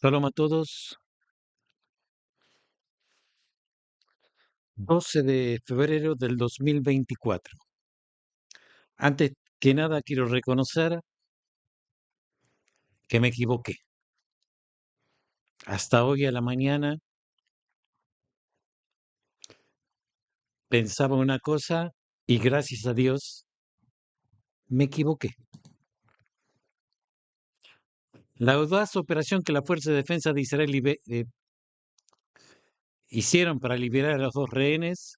Shalom a todos. 12 de febrero del 2024. Antes que nada quiero reconocer que me equivoqué. Hasta hoy a la mañana pensaba una cosa y gracias a Dios me equivoqué. La audaz operación que la Fuerza de Defensa de Israel hicieron para liberar a los dos rehenes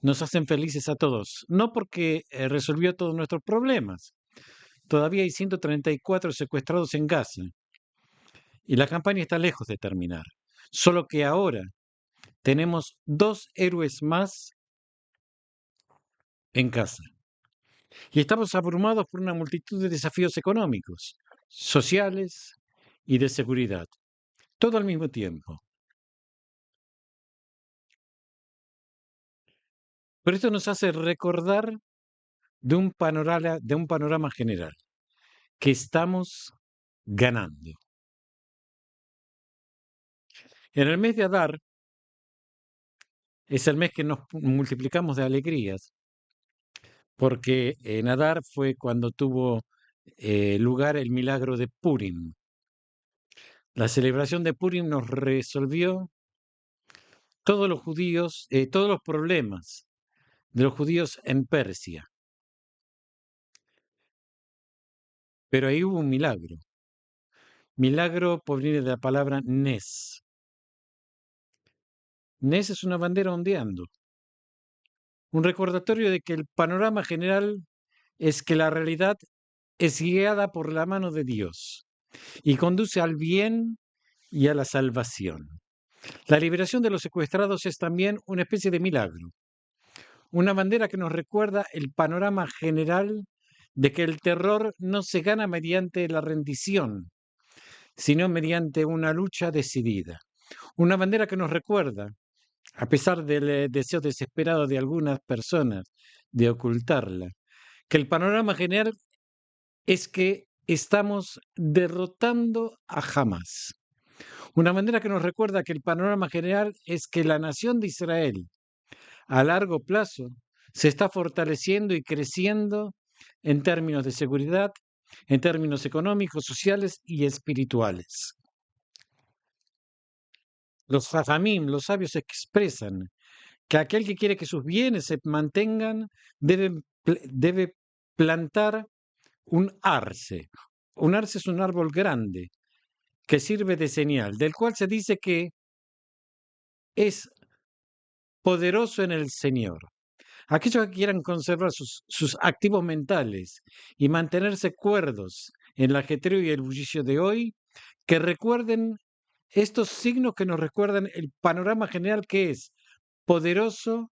nos hacen felices a todos. No porque resolvió todos nuestros problemas. Todavía hay 134 secuestrados en Gaza y la campaña está lejos de terminar. Solo que ahora tenemos dos héroes más en casa y estamos abrumados por una multitud de desafíos económicos, sociales y de seguridad, todo al mismo tiempo. Pero esto nos hace recordar de un panorama general, que estamos ganando. En el mes de Adar es el mes que nos multiplicamos de alegrías, porque en Adar fue cuando tuvo lugar el milagro de Purim. La celebración de Purim nos resolvió todos los judíos, todos los problemas de los judíos en Persia. Pero ahí hubo un milagro. Milagro proviene de la palabra Nes. Nes es una bandera ondeando. Un recordatorio de que el panorama general es que la realidad es guiada por la mano de Dios y conduce al bien y a la salvación. La liberación de los secuestrados es también una especie de milagro. Una bandera que nos recuerda el panorama general de que el terror no se gana mediante la rendición, sino mediante una lucha decidida. Una bandera que nos recuerda, a pesar del deseo desesperado de algunas personas de ocultarla, que el panorama general es que estamos derrotando a Hamas. Una bandera que nos recuerda que el panorama general es que la nación de Israel, a largo plazo, se está fortaleciendo y creciendo en términos de seguridad, en términos económicos, sociales y espirituales. Los Jajamim, los sabios, expresan que aquel que quiere que sus bienes se mantengan debe plantar un arce. Un arce es un árbol grande que sirve de señal, del cual se dice que es poderoso en el Señor. Aquellos que quieran conservar sus activos mentales y mantenerse cuerdos en el ajetreo y el bullicio de hoy, que recuerden estos signos que nos recuerdan el panorama general que es poderoso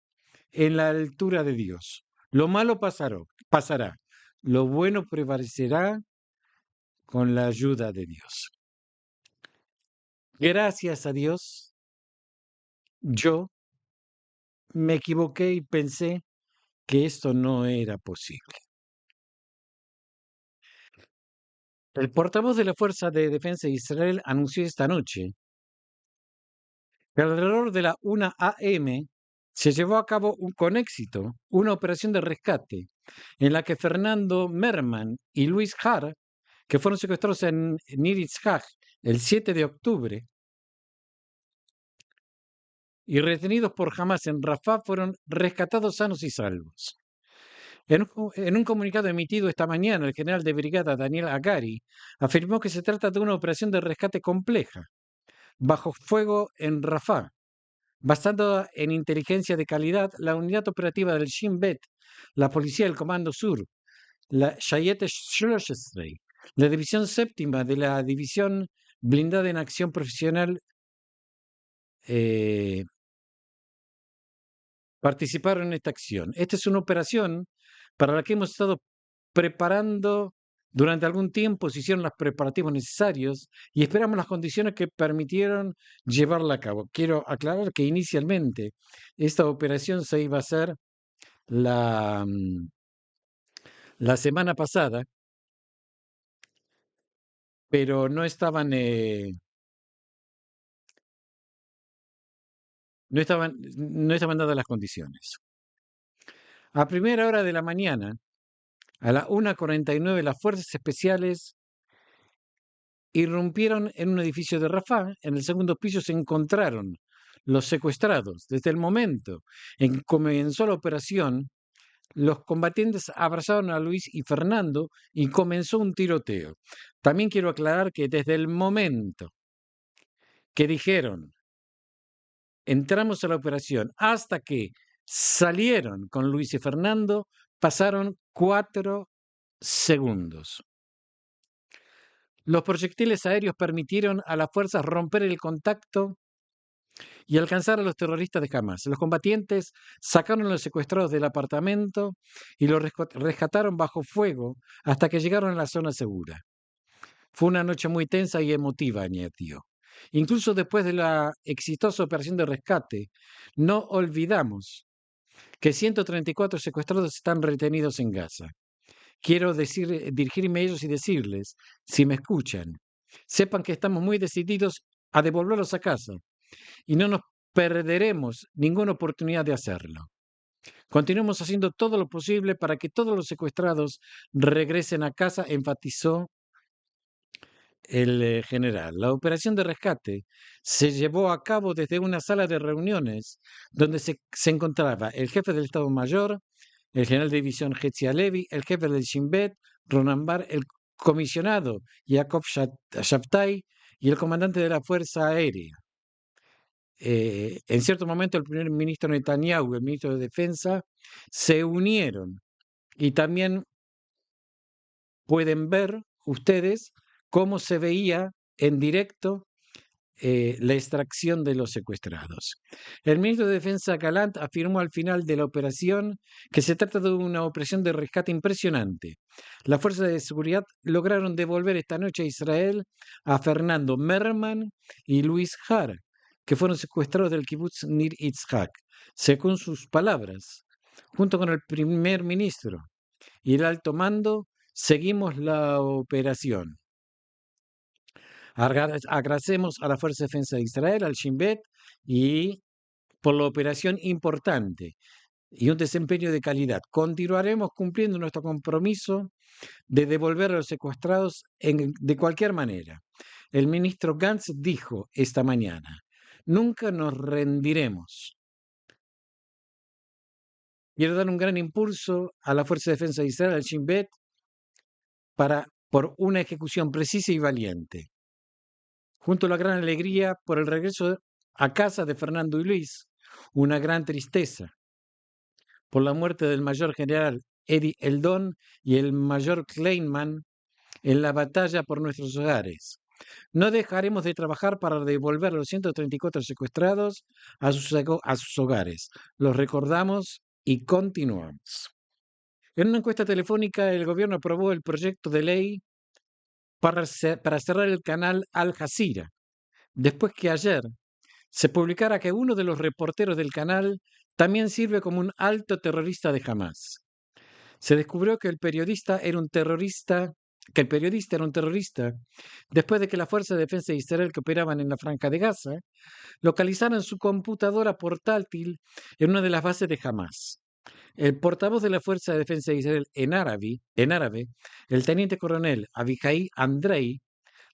en la altura de Dios. Lo malo pasará, lo bueno prevalecerá con la ayuda de Dios. Gracias a Dios, yo me equivoqué y pensé que esto no era posible. El portavoz de la Fuerza de Defensa de Israel anunció esta noche que alrededor de la 1 a.m. se llevó a cabo con éxito una operación de rescate en la que Fernando Merman y Luis Har, que fueron secuestrados en Nir Yitzhak el 7 de octubre y retenidos por Hamas en Rafah, fueron rescatados sanos y salvos. En un comunicado emitido esta mañana, el general de brigada Daniel Agari afirmó que se trata de una operación de rescate compleja, bajo fuego en Rafah. Basada en inteligencia de calidad, la unidad operativa del Shin Bet, la Policía del Comando Sur, la Shayete Shloshesrei, la División Séptima de la División Blindada en Acción Profesional, participaron en esta acción. Esta es una operación para la que hemos estado preparando durante algún tiempo, se hicieron los preparativos necesarios y esperamos las condiciones que permitieron llevarla a cabo. Quiero aclarar que inicialmente esta operación se iba a hacer la, la semana pasada, pero no estaban no estaban dadas las condiciones. A primera hora de la mañana, a la 1:49, las fuerzas especiales irrumpieron en un edificio de Rafah. En el segundo piso se encontraron los secuestrados. Desde el momento en que comenzó la operación, los combatientes abrazaron a Luis y Fernando y comenzó un tiroteo. También quiero aclarar que desde el momento que dijeron entramos a la operación hasta que salieron con Luis y Fernando, pasaron 4 segundos. Los proyectiles aéreos permitieron a las fuerzas romper el contacto y alcanzar a los terroristas de Hamas. Los combatientes sacaron a los secuestrados del apartamento y los rescataron bajo fuego hasta que llegaron a la zona segura. Fue una noche muy tensa y emotiva, añadió. Incluso después de la exitosa operación de rescate, no olvidamos que 134 secuestrados están retenidos en Gaza. Quiero dirigirme a ellos y decirles, si me escuchan, sepan que estamos muy decididos a devolverlos a casa y no nos perderemos ninguna oportunidad de hacerlo. Continuemos haciendo todo lo posible para que todos los secuestrados regresen a casa, enfatizó el general. La operación de rescate se llevó a cabo desde una sala de reuniones donde se encontraba el jefe del Estado Mayor, el general de división Hetzi Halevi, el jefe del Shin Bet, Ronan Bar, el comisionado Yaakov Shabtai y el comandante de la Fuerza Aérea. En cierto momento el primer ministro Netanyahu y el ministro de Defensa se unieron y también pueden ver ustedes cómo se veía en directo la extracción de los secuestrados. El ministro de Defensa Galant afirmó al final de la operación que se trata de una operación de rescate impresionante. Las fuerzas de seguridad lograron devolver esta noche a Israel a Fernando Merman y Luis Har, que fueron secuestrados del kibutz Nir Yitzhak, según sus palabras. Junto con el primer ministro y el alto mando, seguimos la operación. Agradecemos a la Fuerza de Defensa de Israel, al Shin Bet, y por la operación importante y un desempeño de calidad. Continuaremos cumpliendo nuestro compromiso de devolver a los secuestrados de cualquier manera. El ministro Gantz dijo esta mañana, nunca nos rendiremos. Quiero dar un gran impulso a la Fuerza de Defensa de Israel, al Shin Bet, por una ejecución precisa y valiente. Junto a la gran alegría por el regreso a casa de Fernando y Luis, una gran tristeza por la muerte del mayor general Eddie Eldon y el mayor Kleinman en la batalla por nuestros hogares. No dejaremos de trabajar para devolver a los 134 secuestrados a sus hogares. Los recordamos y continuamos. En una encuesta telefónica, el gobierno aprobó el proyecto de ley para cerrar el canal Al Jazeera, después que ayer se publicara que uno de los reporteros del canal también sirve como un alto terrorista de Hamas. Se descubrió que el periodista era un terrorista después de que las fuerzas de defensa de Israel que operaban en la Franja de Gaza localizaran su computadora portátil en una de las bases de Hamas. El portavoz de la Fuerza de Defensa de Israel en árabe, el teniente coronel Avichai Andrei,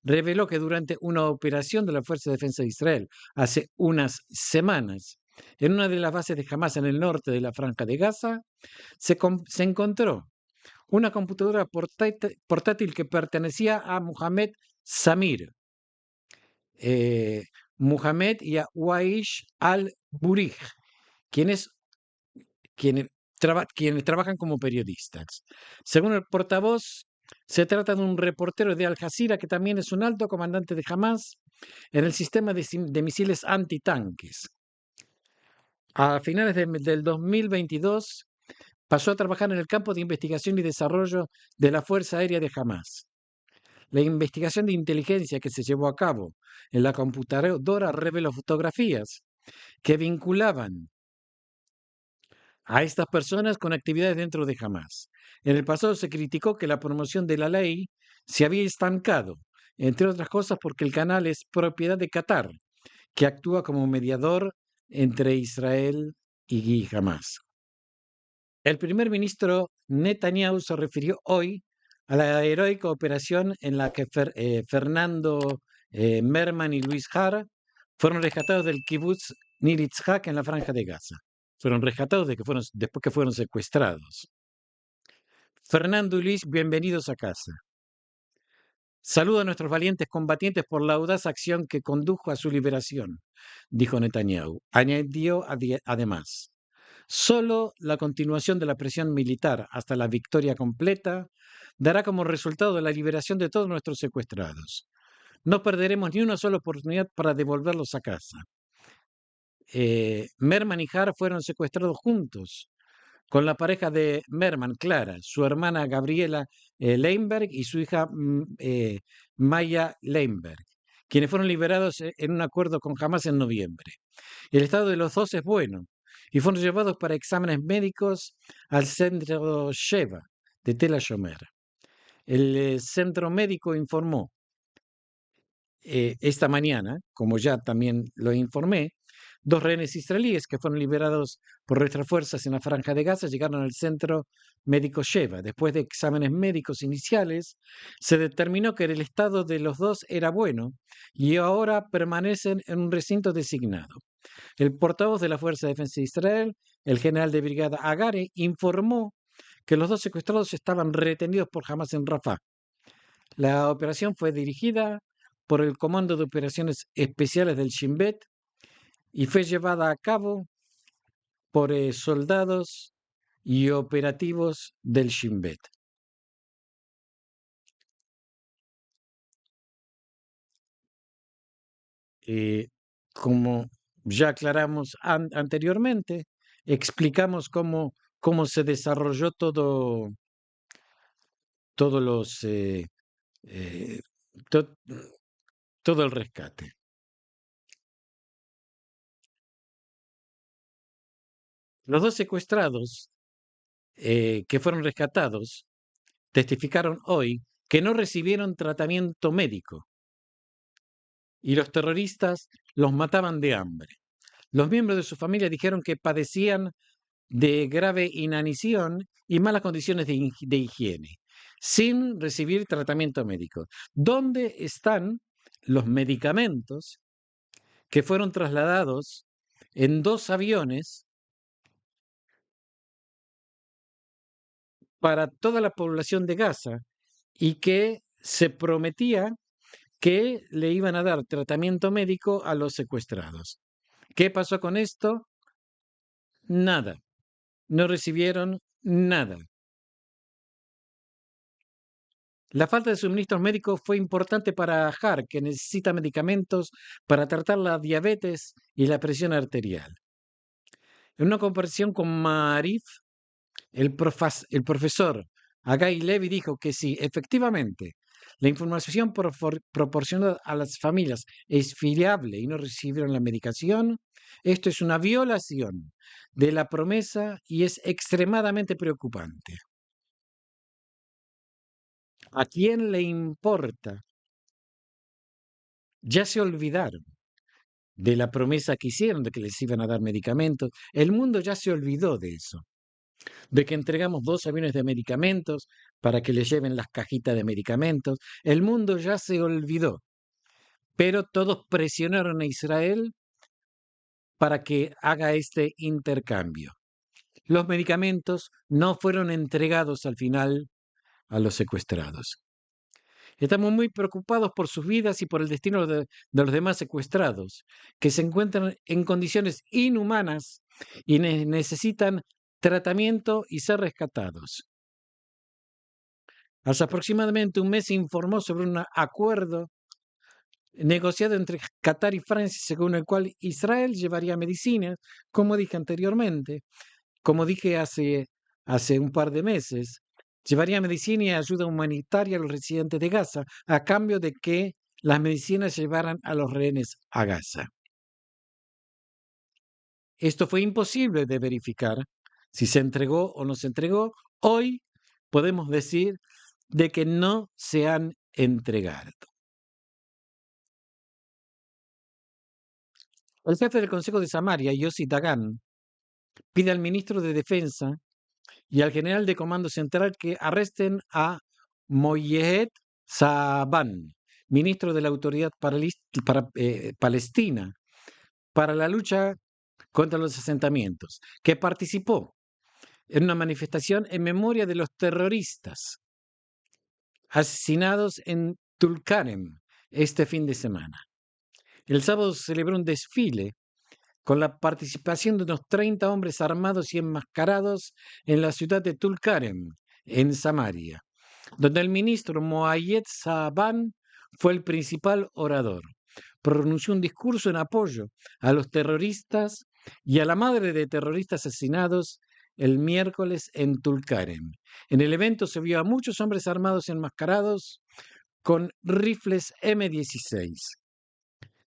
reveló que durante una operación de la Fuerza de Defensa de Israel hace unas semanas, en una de las bases de Hamas en el norte de la Franja de Gaza, se encontró una computadora portátil que pertenecía a Mohamed Samir, Mohamed y a Waish al-Burij, quienes trabajan como periodistas. Según el portavoz, se trata de un reportero de Al Jazeera que también es un alto comandante de Hamas en el sistema de misiles antitanques. A finales del 2022 pasó a trabajar en el campo de investigación y desarrollo de la Fuerza Aérea de Hamas. La investigación de inteligencia que se llevó a cabo en la computadora reveló fotografías que vinculaban a estas personas con actividades dentro de Hamas. En el pasado se criticó que la promoción de la ley se había estancado, entre otras cosas porque el canal es propiedad de Qatar, que actúa como mediador entre Israel y Hamás. El primer ministro Netanyahu se refirió hoy a la heroica operación en la que Fernando Merman y Luis Jara fueron rescatados del kibutz Nir Yitzhak en la Franja de Gaza. Fueron rescatados después que fueron secuestrados. Fernando y Luis, bienvenidos a casa. Saludo a nuestros valientes combatientes por la audaz acción que condujo a su liberación, dijo Netanyahu. Añadió además, solo la continuación de la presión militar hasta la victoria completa dará como resultado la liberación de todos nuestros secuestrados. No perderemos ni una sola oportunidad para devolverlos a casa. Merman y Har fueron secuestrados juntos con la pareja de Merman, Clara, su hermana Gabriela Leinberg y su hija Maya Leinberg, quienes fueron liberados en un acuerdo con Hamas en noviembre. El estado de los dos es bueno y fueron llevados para exámenes médicos al centro Sheva de Tel Ashomer. El centro médico informó esta mañana, como ya también lo informé, 2 rehenes israelíes que fueron liberados por nuestras fuerzas en la Franja de Gaza llegaron al centro médico Sheva. Después de exámenes médicos iniciales, se determinó que el estado de los dos era bueno y ahora permanecen en un recinto designado. El portavoz de la Fuerza de Defensa de Israel, el general de brigada Agare, informó que los 2 secuestrados estaban retenidos por Hamas en Rafah. La operación fue dirigida por el Comando de Operaciones Especiales del Shin Bet y fue llevada a cabo por soldados y operativos del Shin Bet. Como ya aclaramos anteriormente, explicamos cómo se desarrolló todos los eh, to- todo el rescate. Los 2 secuestrados que fueron rescatados testificaron hoy que no recibieron tratamiento médico y los terroristas los mataban de hambre. Los miembros de su familia dijeron que padecían de grave inanición y malas condiciones de higiene, sin recibir tratamiento médico. ¿Dónde están los medicamentos que fueron trasladados en 2 aviones para toda la población de Gaza y que se prometía que le iban a dar tratamiento médico a los secuestrados? ¿Qué pasó con esto? Nada. No recibieron nada. La falta de suministros médicos fue importante para Har, que necesita medicamentos para tratar la diabetes y la presión arterial. En una conversación con Maarif, el profesor Agai Levi dijo que si efectivamente la información proporcionada a las familias es fiable y no recibieron la medicación, esto es una violación de la promesa y es extremadamente preocupante. ¿A quién le importa? Ya se olvidaron de la promesa que hicieron de que les iban a dar medicamentos. El mundo ya se olvidó de eso, de que entregamos 2 aviones de medicamentos para que les lleven las cajitas de medicamentos. El mundo ya se olvidó, pero todos presionaron a Israel para que haga este intercambio. Los medicamentos no fueron entregados al final a los secuestrados. Estamos muy preocupados por sus vidas y por el destino de los demás secuestrados, que se encuentran en condiciones inhumanas y necesitan tratamiento y ser rescatados. Hace aproximadamente un mes se informó sobre un acuerdo negociado entre Qatar y Francia, según el cual Israel llevaría medicinas, como dije anteriormente, como dije hace un par de meses, llevaría medicina y ayuda humanitaria a los residentes de Gaza, a cambio de que las medicinas llevaran a los rehenes a Gaza. Esto fue imposible de verificar si se entregó o no se entregó. Hoy podemos decir de que no se han entregado. El jefe del Consejo de Samaria, Yossi Dagan, pide al ministro de Defensa y al general de Comando Central que arresten a Moyed Saban, ministro de la Autoridad Palestina, para la lucha contra los asentamientos, que participó en una manifestación en memoria de los terroristas asesinados en Tulkarem este fin de semana. El sábado se celebró un desfile con la participación de unos 30 hombres armados y enmascarados en la ciudad de Tulkarem, en Samaria, donde el ministro Moayed Saban fue el principal orador. Pronunció un discurso en apoyo a los terroristas y a la madre de terroristas asesinados el miércoles en Tulkarem. En el evento se vio a muchos hombres armados enmascarados con rifles M16.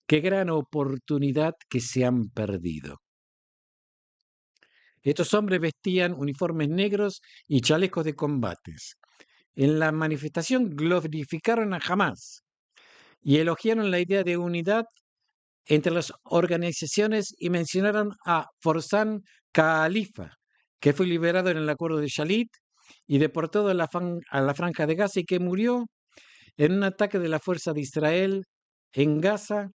Qué gran oportunidad que se han perdido. Estos hombres vestían uniformes negros y chalecos de combates. En la manifestación glorificaron a Hamás y elogiaron la idea de unidad entre las organizaciones y mencionaron a Forzan Khalifa, que fue liberado en el acuerdo de Shalit y deportado a la Franja de Gaza y que murió en un ataque de la fuerza de Israel en Gaza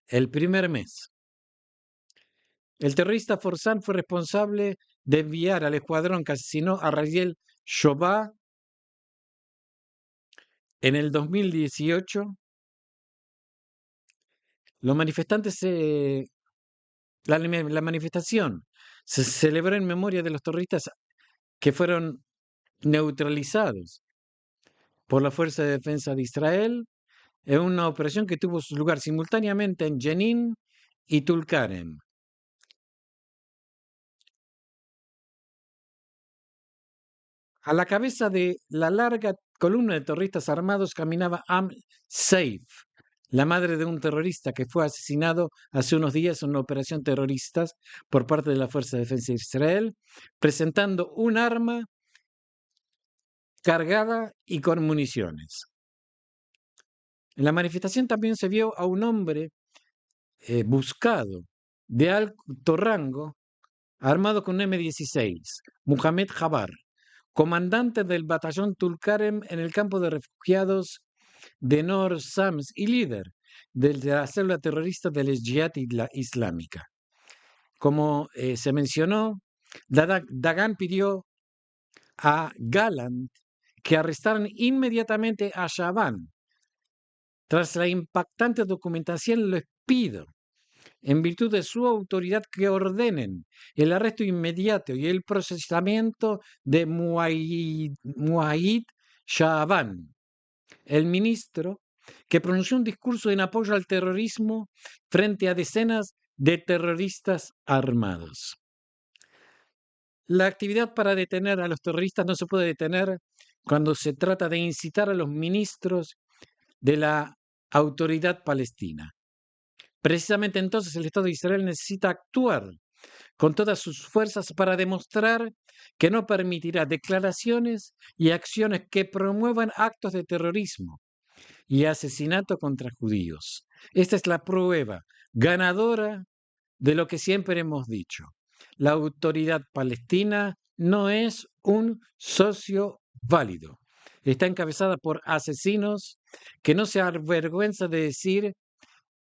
el primer mes. El terrorista Forzan fue responsable de enviar al escuadrón que asesinó a Raziel Shobá en el 2018. Los manifestantes, la manifestación se celebró en memoria de los terroristas que fueron neutralizados por la Fuerza de Defensa de Israel en una operación que tuvo su lugar simultáneamente en Jenin y Tulkarem. A la cabeza de la larga columna de terroristas armados caminaba Am Saif, la madre de un terrorista que fue asesinado hace unos días en una operación terrorista por parte de la Fuerza de Defensa de Israel, presentando un arma cargada y con municiones. En la manifestación también se vio a un hombre buscado de alto rango, armado con un M16, Mohamed Jabar, comandante del batallón Tulkarem en el campo de refugiados de Nor Sams y líder de la célula terrorista del Jihad Islámica. Como se mencionó, Dagan pidió a Gallant que arrestaran inmediatamente a Shaban. Tras la impactante documentación, les pido, en virtud de su autoridad, que ordenen el arresto inmediato y el procesamiento de Muaid Shaban, el ministro que pronunció un discurso en apoyo al terrorismo frente a decenas de terroristas armados. La actividad para detener a los terroristas no se puede detener cuando se trata de incitar a los ministros de la autoridad palestina. Precisamente entonces el Estado de Israel necesita actuar con todas sus fuerzas para demostrar que no permitirá declaraciones y acciones que promuevan actos de terrorismo y asesinato contra judíos. Esta es la prueba ganadora de lo que siempre hemos dicho. La autoridad palestina no es un socio válido. Está encabezada por asesinos que no se avergüenza de decir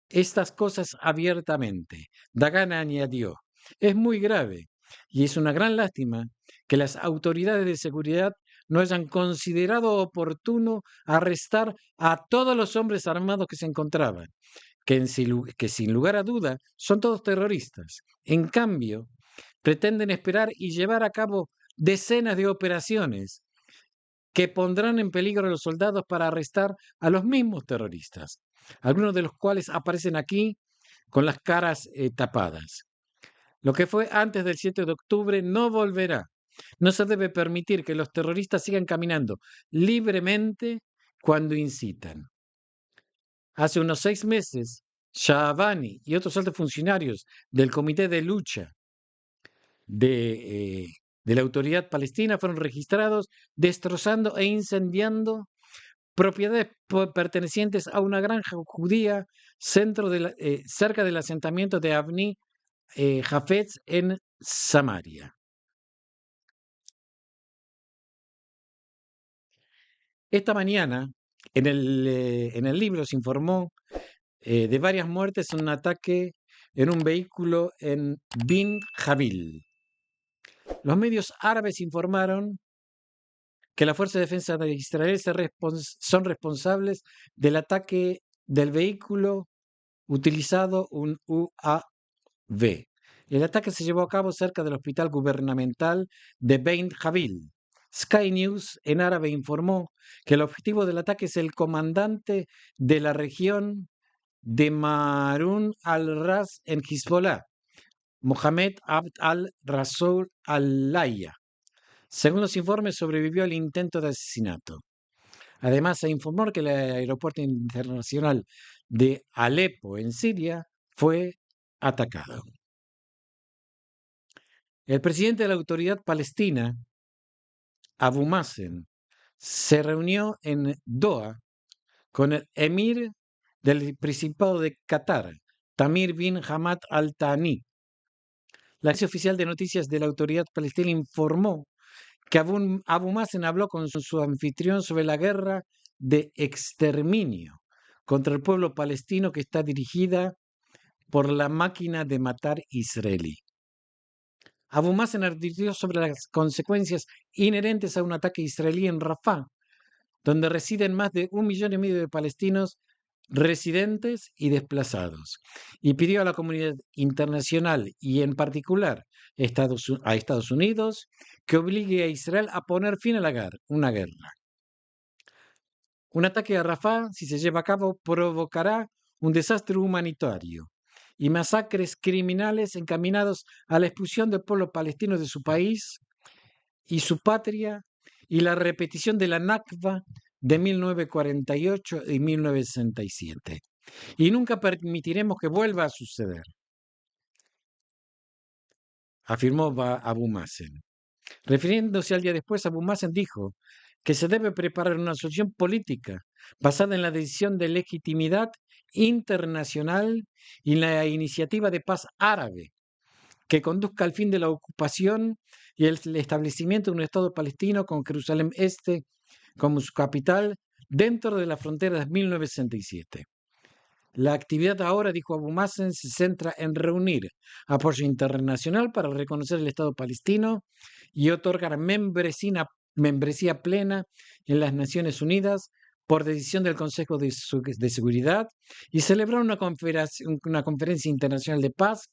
estas cosas abiertamente. Dagan añadió, es muy grave y es una gran lástima que las autoridades de seguridad no hayan considerado oportuno arrestar a todos los hombres armados que se encontraban, que sin lugar a duda son todos terroristas. En cambio, pretenden esperar y llevar a cabo decenas de operaciones que pondrán en peligro a los soldados para arrestar a los mismos terroristas, algunos de los cuales aparecen aquí con las caras tapadas. Lo que fue antes del 7 de octubre no volverá. No se debe permitir que los terroristas sigan caminando libremente cuando incitan. Hace unos 6 meses, Shaabani y otros altos funcionarios del Comité de Lucha de la Autoridad Palestina fueron registrados destrozando e incendiando propiedades pertenecientes a una granja judía cerca del asentamiento de Avni Jafetz en Samaria. Esta mañana, en el libro se informó de varias muertes en un ataque en un vehículo en Bin Jabil. Los medios árabes informaron que la Fuerza de Defensa de Israel son responsables del ataque del vehículo utilizado un UAV. El ataque se llevó a cabo cerca del hospital gubernamental de Bein Jabil. Sky News en árabe informó que el objetivo del ataque es el comandante de la región de Marun al-Ras en Hezbollah, Mohamed Abd al-Rasoul al-Laya. Según los informes, sobrevivió al intento de asesinato. Además, se informó que el aeropuerto internacional de Alepo, en Siria, fue atacado. El presidente de la Autoridad Palestina, Abu Mazen, se reunió en Doha con el emir del Principado de Qatar, Tamir bin Hamad Al Thani. La agencia oficial de noticias de la Autoridad Palestina informó que Abu Mazen habló con su anfitrión sobre la guerra de exterminio contra el pueblo palestino que está dirigida por la máquina de matar israelí. Abu Mazen advirtió sobre las consecuencias inherentes a un ataque israelí en Rafah, donde residen más de 1,5 millones de palestinos residentes y desplazados, y pidió a la comunidad internacional y en particular a Estados Unidos que obligue a Israel a poner fin a una guerra. Un ataque a Rafah, si se lleva a cabo, provocará un desastre humanitario y masacres criminales encaminados a la expulsión del pueblo palestino de su país y su patria y la repetición de la Nakba de 1948 y 1967. Y nunca permitiremos que vuelva a suceder, afirmó Abu Mazen. Refiriéndose al día después, Abu Mazen dijo que se debe preparar una solución política basada en la decisión de legitimidad internacional y la iniciativa de paz árabe que conduzca al fin de la ocupación y el establecimiento de un Estado palestino con Jerusalén Este como su capital dentro de la frontera de 1967. La actividad ahora, dijo Abu Mazen, se centra en reunir apoyo internacional para reconocer el Estado palestino y otorgar membresía plena en las Naciones Unidas por decisión del Consejo de Seguridad y celebrar una conferencia internacional de paz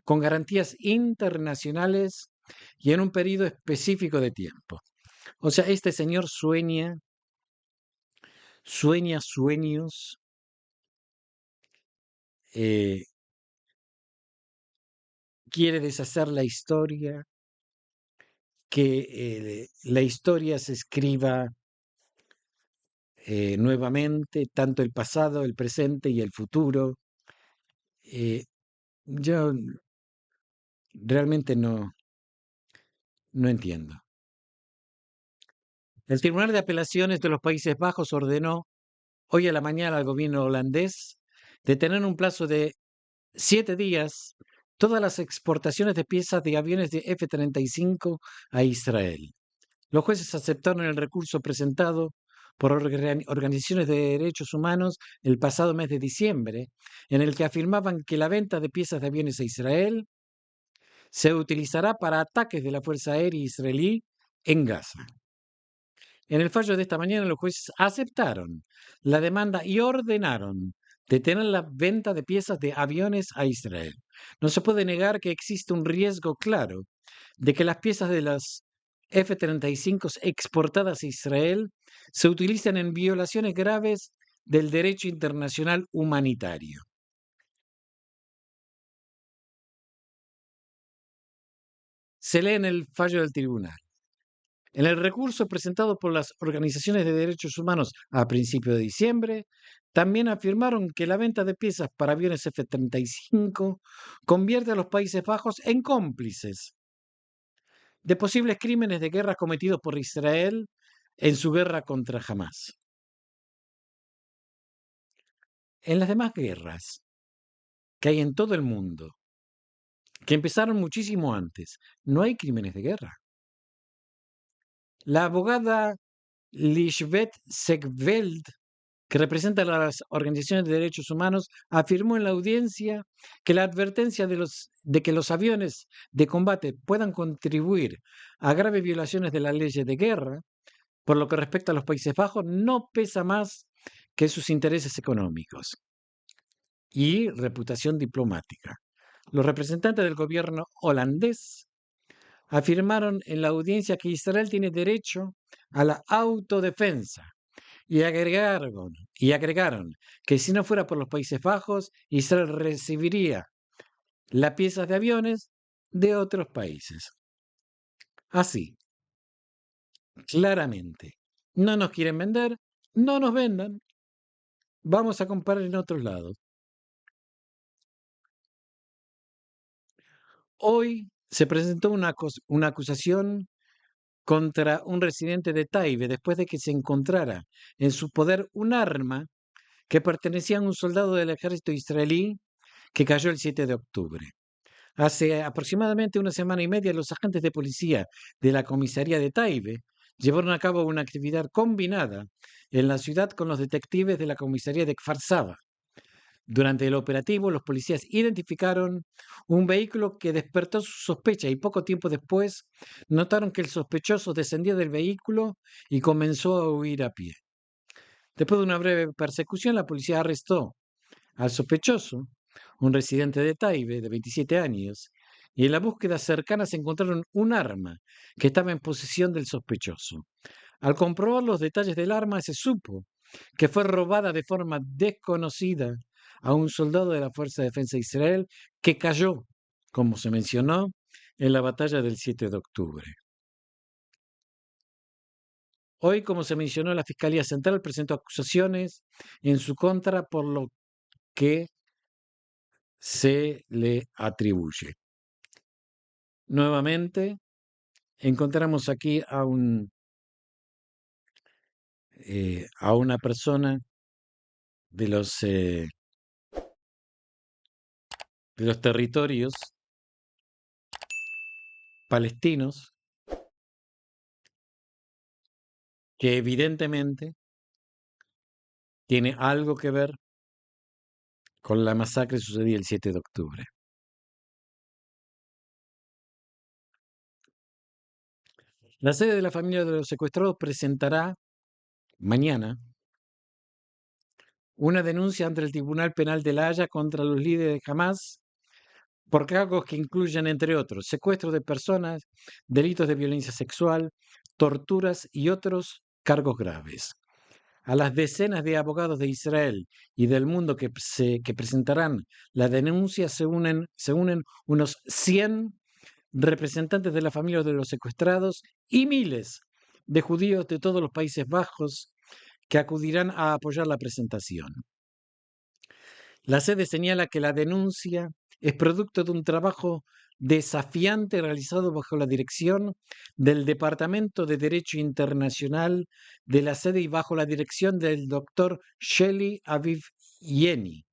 con garantías internacionales y en un periodo específico de tiempo. O sea, este señor sueña sueños quiere deshacer la historia, que la historia se escriba nuevamente, tanto el pasado, el presente y el futuro. Yo realmente no entiendo. El Tribunal de Apelaciones de los Países Bajos ordenó hoy a la mañana al gobierno holandés detener en un plazo de 7 días todas las exportaciones de piezas de aviones de F-35 a Israel. Los jueces aceptaron el recurso presentado por organizaciones de derechos humanos el pasado mes de diciembre, en el que afirmaban que la venta de piezas de aviones a Israel se utilizará para ataques de la Fuerza Aérea Israelí en Gaza. En el fallo de esta mañana, los jueces aceptaron la demanda y ordenaron detener la venta de piezas de aviones a Israel. No se puede negar que existe un riesgo claro de que las piezas de las F-35 exportadas a Israel se utilicen en violaciones graves del derecho internacional humanitario. Se lee en el fallo del tribunal. En el recurso presentado por las organizaciones de derechos humanos a principios de diciembre, también afirmaron que la venta de piezas para aviones F-35 convierte a los Países Bajos en cómplices de posibles crímenes de guerra cometidos por Israel en su guerra contra Hamas. En las demás guerras que hay en todo el mundo, que empezaron muchísimo antes, no hay crímenes de guerra. La abogada Lisbeth Zegveld, que representa a las organizaciones de derechos humanos, afirmó en la audiencia que la advertencia de que los aviones de combate puedan contribuir a graves violaciones de las leyes de guerra, por lo que respecta a los Países Bajos, no pesa más que sus intereses económicos y reputación diplomática. Los representantes del gobierno holandés afirmaron en la audiencia que Israel tiene derecho a la autodefensa y agregaron que si no fuera por los Países Bajos, Israel recibiría las piezas de aviones de otros países. Así, claramente, no nos quieren vender, no nos vendan, vamos a comprar en otros lados. Hoy se presentó una acusación contra un residente de Taibe después de que se encontrara en su poder un arma que pertenecía a un soldado del ejército israelí que cayó el 7 de octubre. Hace aproximadamente una semana y media, los agentes de policía de la comisaría de Taibe llevaron a cabo una actividad combinada en la ciudad con los detectives de la comisaría de Kfar Saba. Durante el operativo, los policías identificaron un vehículo que despertó su sospecha y poco tiempo después notaron que el sospechoso descendía del vehículo y comenzó a huir a pie. Después de una breve persecución, la policía arrestó al sospechoso, un residente de Taibe de 27 años, y en la búsqueda cercana se encontraron un arma que estaba en posesión del sospechoso. Al comprobar los detalles del arma, se supo que fue robada de forma desconocida a un soldado de la Fuerza de Defensa de Israel que cayó, como se mencionó, en la batalla del 7 de octubre. Hoy, como se mencionó, la Fiscalía Central presentó acusaciones en su contra por lo que se le atribuye. Nuevamente, encontramos aquí a una persona de los territorios palestinos que evidentemente tiene algo que ver con la masacre sucedida el 7 de octubre. La sede de la familia de los secuestrados presentará mañana una denuncia ante el Tribunal Penal de La Haya contra los líderes de Hamas por cargos que incluyen, entre otros, secuestro de personas, delitos de violencia sexual, torturas y otros cargos graves. A las decenas de abogados de Israel y del mundo que presentarán la denuncia se unen unos 100 representantes de la familia de los secuestrados y miles de judíos de todos los Países Bajos que acudirán a apoyar la presentación. La sede señala que la denuncia es producto de un trabajo desafiante realizado bajo la dirección del Departamento de Derecho Internacional de la sede y bajo la dirección del doctor Shelley Aviv Yeni,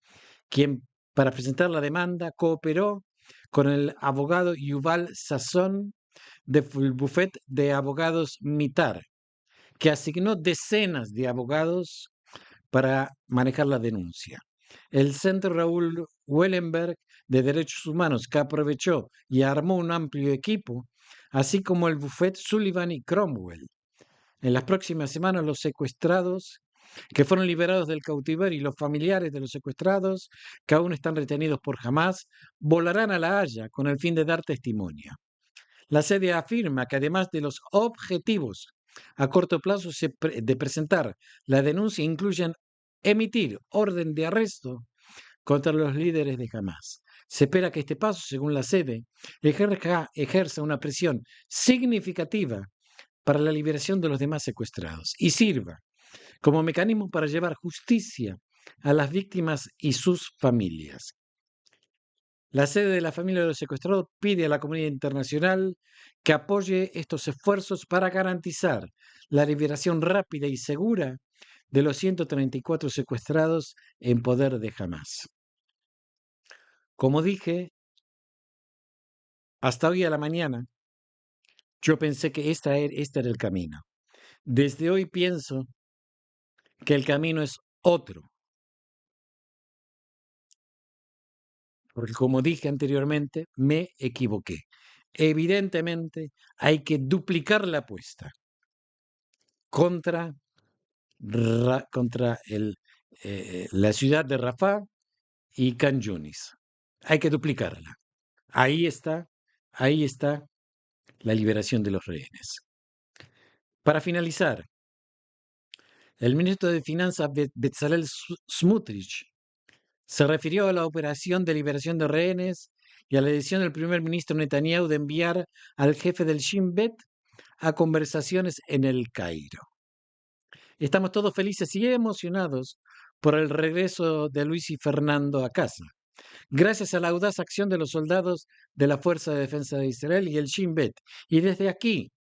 quien para presentar la demanda cooperó con el abogado Yuval Sasson del bufet de abogados Mitar, que asignó decenas de abogados para manejar la denuncia. El Centro Raúl Wellenberg de Derechos Humanos, que aprovechó y armó un amplio equipo, así como el bufet Sullivan y Cromwell. En las próximas semanas, los secuestrados que fueron liberados del cautiverio y los familiares de los secuestrados que aún están retenidos por Hamas volarán a La Haya con el fin de dar testimonio. La sede afirma que además de los objetivos a corto plazo de presentar la denuncia incluyen emitir orden de arresto contra los líderes de Hamas. Se espera que este paso, según la sede, ejerza una presión significativa para la liberación de los demás secuestrados y sirva como mecanismo para llevar justicia a las víctimas y sus familias. La sede de la familia de los secuestrados pide a la comunidad internacional que apoye estos esfuerzos para garantizar la liberación rápida y segura de los 134 secuestrados en poder de Hamás. Como dije, hasta hoy a la mañana, yo pensé que este era el camino. Desde hoy pienso que el camino es otro, porque como dije anteriormente, me equivoqué. Evidentemente, hay que duplicar la apuesta contra, contra la ciudad de Rafah y Khan Yunis. Hay que duplicarla. Ahí está la liberación de los rehenes. Para finalizar, el ministro de Finanzas Bezalel Smotrich se refirió a la operación de liberación de rehenes y a la decisión del primer ministro Netanyahu de enviar al jefe del Shin Bet a conversaciones en el Cairo. Estamos todos felices y emocionados por el regreso de Luis y Fernando a casa, gracias a la audaz acción de los soldados de la Fuerza de Defensa de Israel y el Shin Bet. Y desde aquí,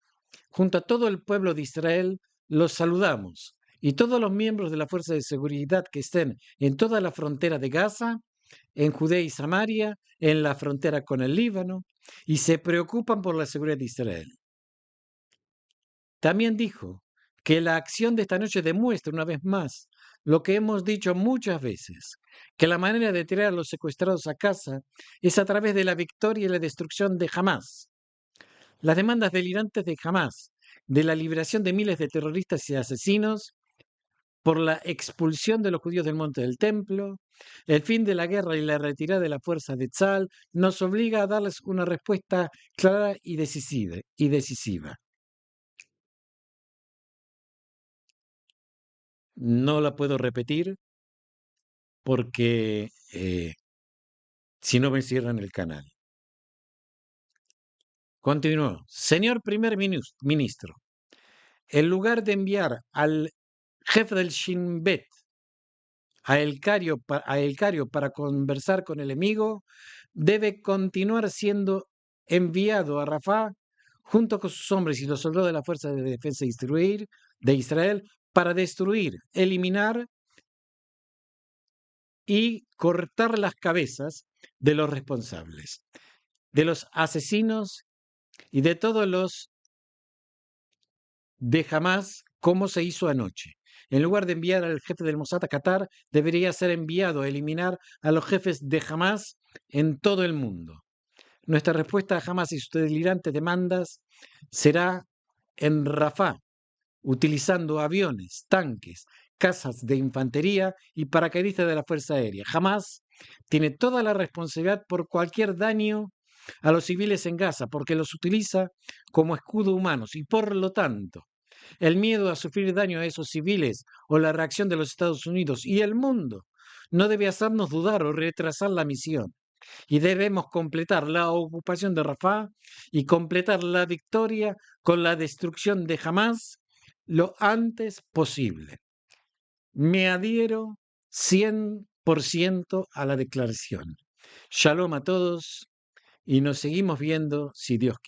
junto a todo el pueblo de Israel, los saludamos. Y todos los miembros de la Fuerza de Seguridad que estén en toda la frontera de Gaza, en Judea y Samaria, en la frontera con el Líbano, y se preocupan por la seguridad de Israel. También dijo que la acción de esta noche demuestra una vez más lo que hemos dicho muchas veces, que la manera de traer a los secuestrados a casa es a través de la victoria y la destrucción de Hamás. Las demandas delirantes de Hamás, de la liberación de miles de terroristas y asesinos, por la expulsión de los judíos del monte del templo, el fin de la guerra y la retirada de la fuerza de Tzal, nos obliga a darles una respuesta clara y decisiva. No la puedo repetir porque si no me cierran el canal. Continuó. Señor primer ministro, en lugar de enviar al jefe del Shin Bet a El Cairo para conversar con el enemigo, debe continuar siendo enviado a Rafah junto con sus hombres y los soldados de la Fuerza de Defensa de Israel para destruir, eliminar y cortar las cabezas de los responsables, de los asesinos y de todos los de Hamás, como se hizo anoche. En lugar de enviar al jefe del Mossad a Qatar, debería ser enviado a eliminar a los jefes de Hamás en todo el mundo. Nuestra respuesta a Hamás y sus delirantes demandas será en Rafah, utilizando aviones, tanques, cazas de infantería y paracaidistas de la Fuerza Aérea. Hamás tiene toda la responsabilidad por cualquier daño a los civiles en Gaza, porque los utiliza como escudo humanos y por lo tanto el miedo a sufrir daño a esos civiles o la reacción de los Estados Unidos y el mundo no debe hacernos dudar o retrasar la misión. Y debemos completar la ocupación de Rafah y completar la victoria con la destrucción de Hamás lo antes posible. Me adhiero 100% a la declaración. Shalom a todos y nos seguimos viendo si Dios quiere.